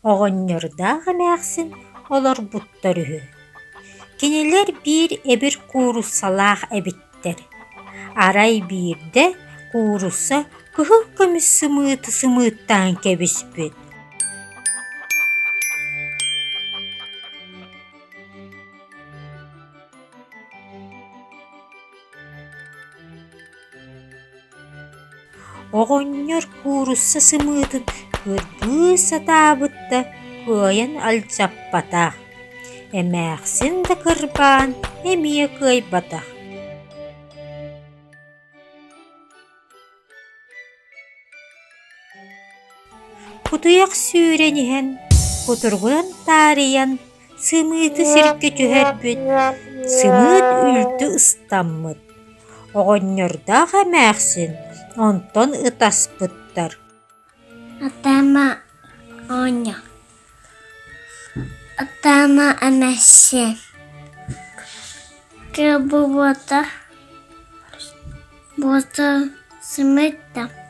Оҕонньордаах эмээхсин олор буттар үһү. Кинилэр биир эбир куурус-салаах эбиттэр. Арай биирдэ куурусса кыһыл көмүс сымыыттаан кэбиспит. Оҕонньор куурусса сымыытын ырбыы сатаабытта кыайан алдьаппатаах. Эмээхсин да кырбаан эмиэ кыайбатах. Кутуйах сүүрэн иһэн, кутургунан таарыйан, сымыыты сирикке түһэрбит, сымыыт үлтү ыстаммыт. Оҕонньордаах эмээхсин онтон ытаспыттар. Атама оня. Атама эмэссин. Кыбы бота. Бота сымытта.